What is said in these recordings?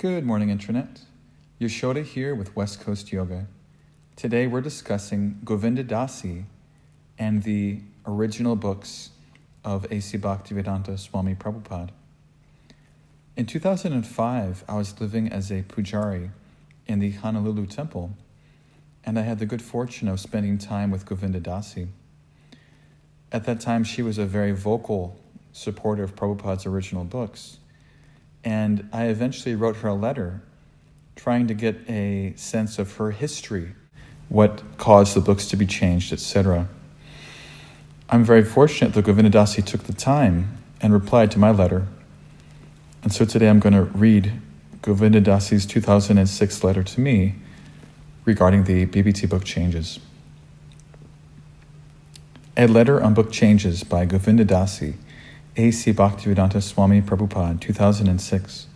Good morning, Internet. Yashoda here with West Coast Yoga. Today we're discussing Govinda Dasi and the original books of A.C. Bhaktivedanta Swami Prabhupada. In 2005, I was living as a pujari in the Honolulu temple, and I had the good fortune of spending time with Govinda Dasi. At that time, she was a very vocal supporter of Prabhupada's original books, and I eventually wrote her a letter trying to get a sense of her history, what caused the books to be changed, etc. I'm very fortunate that Govinda Dasi took the time and replied to my letter. And so today I'm going to read Govinda Dasi's 2006 letter to me regarding the BBT book changes. A letter on book changes by Govinda Dasi, A.C. Bhaktivedanta Swami Prabhupada, 2006.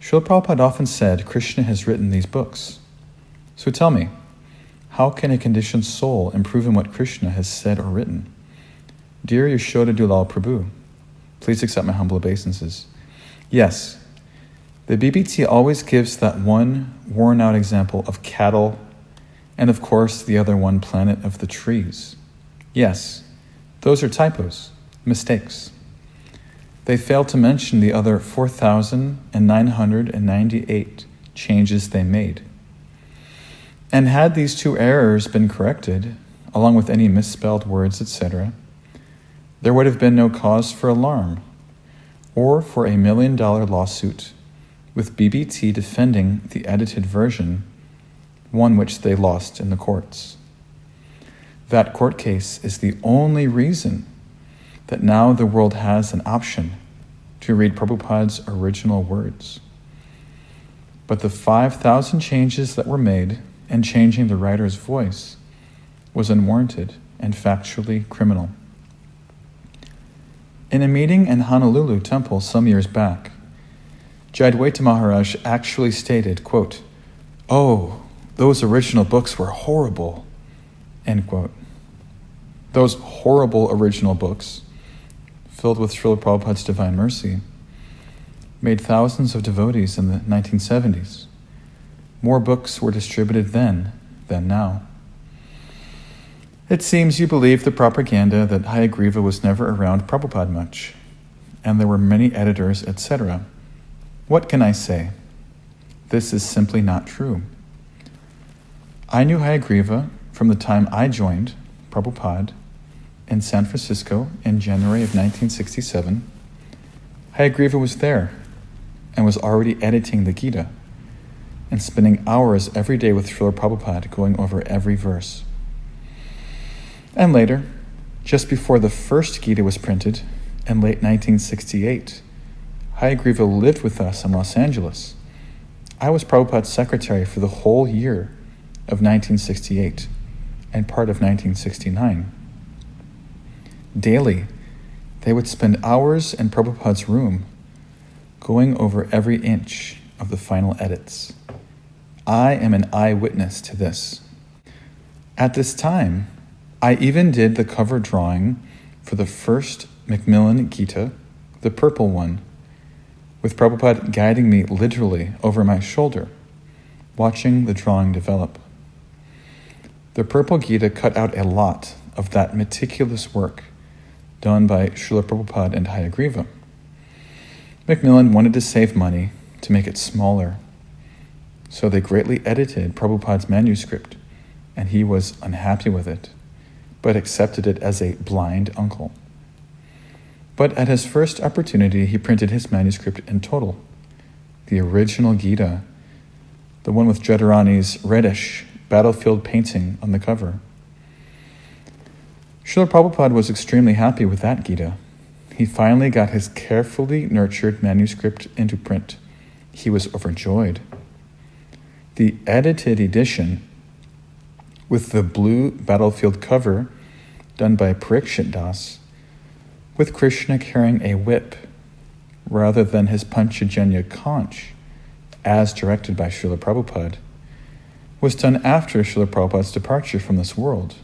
Srila Prabhupada often said, Krishna has written these books. So tell me, how can a conditioned soul improve in what Krishna has said or written? Dear Yashoda Dulal Prabhu, please accept my humble obeisances. Yes, the BBT always gives that one worn-out example of cattle and, of course, the other one planet of the trees. Yes, those are typos. Mistakes. They fail to mention the other 4,998 changes they made. And had these two errors been corrected, along with any misspelled words, etc., there would have been no cause for alarm or for $1 million lawsuit with BBT defending the edited version, one which they lost in the courts. That court case is the only reason that now the world has an option to read Prabhupada's original words. But the 5,000 changes that were made and changing the writer's voice was unwarranted and factually criminal. In a meeting in Honolulu temple some years back, Jayadvaita Maharaj actually stated, quote, "Oh, those original books were horrible," end quote. Those horrible original books, filled with Srila Prabhupada's divine mercy, made thousands of devotees in the 1970s. More books were distributed then than now. It seems you believe the propaganda that Hayagriva was never around Prabhupada much, and there were many editors, etc. What can I say? This is simply not true. I knew Hayagriva from the time I joined Prabhupada in San Francisco in January of 1967. Hayagriva was there and was already editing the Gita and spending hours every day with Srila Prabhupada going over every verse. And later, just before the first Gita was printed in late 1968, Hayagriva lived with us in Los Angeles. I was Prabhupada's secretary for the whole year of 1968 and part of 1969. Daily, they would spend hours in Prabhupada's room going over every inch of the final edits. I am an eyewitness to this. At this time, I even did the cover drawing for the first Macmillan Gita, the purple one, with Prabhupada guiding me literally over my shoulder, watching the drawing develop. The purple Gita cut out a lot of that meticulous work done by Srila Prabhupada and Hayagriva. Macmillan wanted to save money to make it smaller, so they greatly edited Prabhupada's manuscript, and he was unhappy with it, but accepted it as a blind uncle. But at his first opportunity, he printed his manuscript in total, the original Gita, the one with Jadharani's reddish battlefield painting on the cover. Srila Prabhupada was extremely happy with that Gita. He finally got his carefully nurtured manuscript into print. He was overjoyed. The edited edition, with the blue battlefield cover done by Parikshit Das, with Krishna carrying a whip rather than his Panchajanya conch, as directed by Srila Prabhupada, was done after Srila Prabhupada's departure from this world.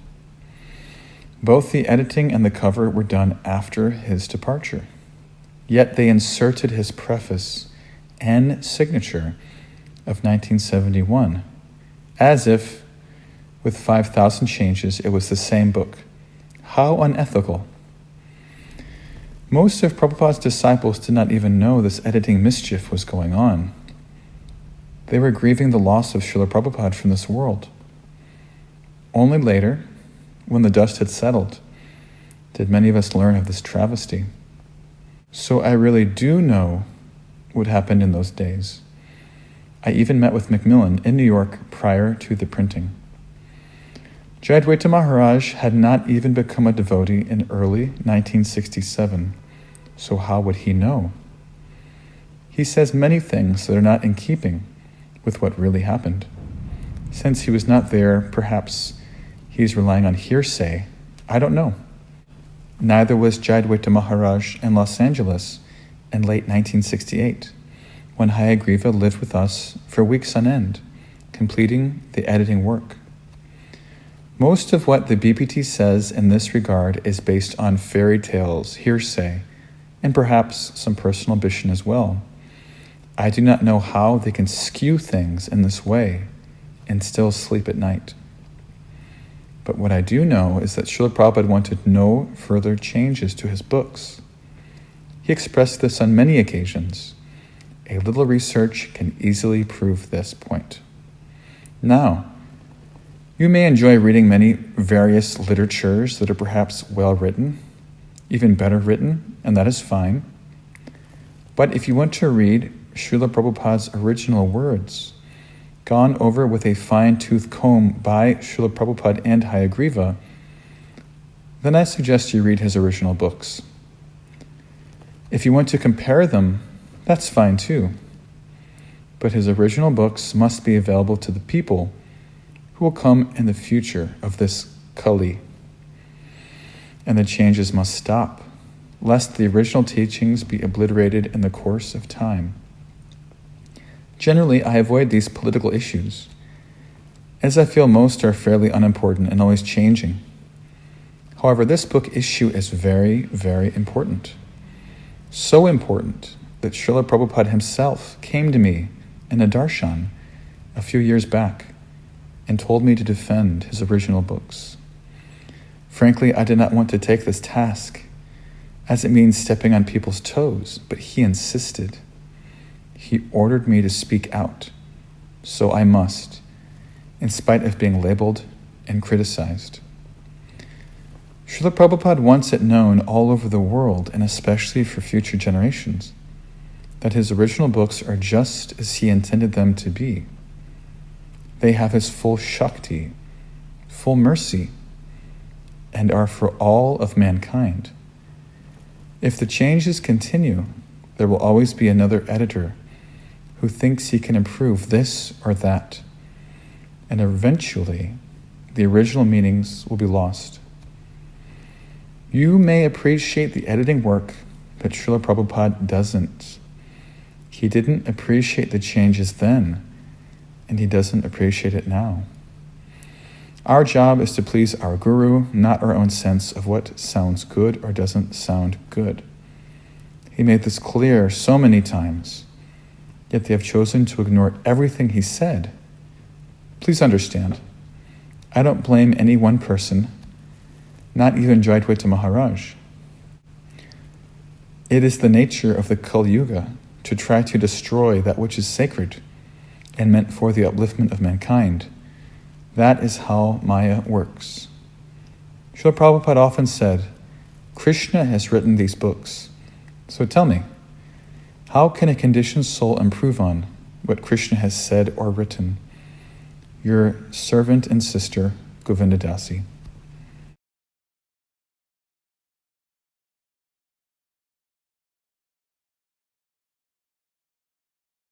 Both the editing and the cover were done after his departure. Yet they inserted his preface and signature of 1971, as if, with 5,000 changes, it was the same book. How unethical. Most of Prabhupada's disciples did not even know this editing mischief was going on. They were grieving the loss of Srila Prabhupada from this world. Only later, when the dust had settled, did many of us learn of this travesty. So I really do know what happened in those days. I even met with Macmillan in New York prior to the printing. Jayadvaita Maharaj had not even become a devotee in early 1967, so how would he know? He says many things that are not in keeping with what really happened. Since he was not there, perhaps he's relying on hearsay. I don't know. Neither was Jayadvaita Maharaj in Los Angeles in late 1968, when Hayagriva lived with us for weeks on end, completing the editing work. Most of what the BPT says in this regard is based on fairy tales, hearsay, and perhaps some personal ambition as well. I do not know how they can skew things in this way and still sleep at night. But what I do know is that Srila Prabhupada wanted no further changes to his books. He expressed this on many occasions. A little research can easily prove this point. Now, you may enjoy reading many various literatures that are perhaps well written, even better written, and that is fine. But if you want to read Srila Prabhupada's original words, gone over with a fine-tooth comb by Srila Prabhupada and Hayagriva, then I suggest you read his original books. If you want to compare them, that's fine too. But his original books must be available to the people who will come in the future of this Kali. And the changes must stop, lest the original teachings be obliterated in the course of time. Generally, I avoid these political issues, as I feel most are fairly unimportant and always changing. However, this book issue is very, very important. So important that Srila Prabhupada himself came to me in a darshan a few years back and told me to defend his original books. Frankly, I did not want to take this task, as it means stepping on people's toes, but he insisted. He ordered me to speak out, so I must, in spite of being labeled and criticized. Srila Prabhupada wants it known all over the world, and especially for future generations, that his original books are just as he intended them to be. They have his full Shakti, full mercy, and are for all of mankind. If the changes continue, there will always be another editor who thinks he can improve this or that, and eventually the original meanings will be lost. You may appreciate the editing work, but Srila Prabhupada doesn't. He didn't appreciate the changes then, and he doesn't appreciate it now. Our job is to please our Guru, not our own sense of what sounds good or doesn't sound good. He made this clear so many times, yet they have chosen to ignore everything he said. Please understand, I don't blame any one person, not even Jayadvaita Maharaj. It is the nature of the Kali Yuga to try to destroy that which is sacred and meant for the upliftment of mankind. That is how Maya works. Srila Prabhupada often said, Krishna has written these books. So tell me, how can a conditioned soul improve on what Krishna has said or written? Your servant and sister, Govinda Dasi.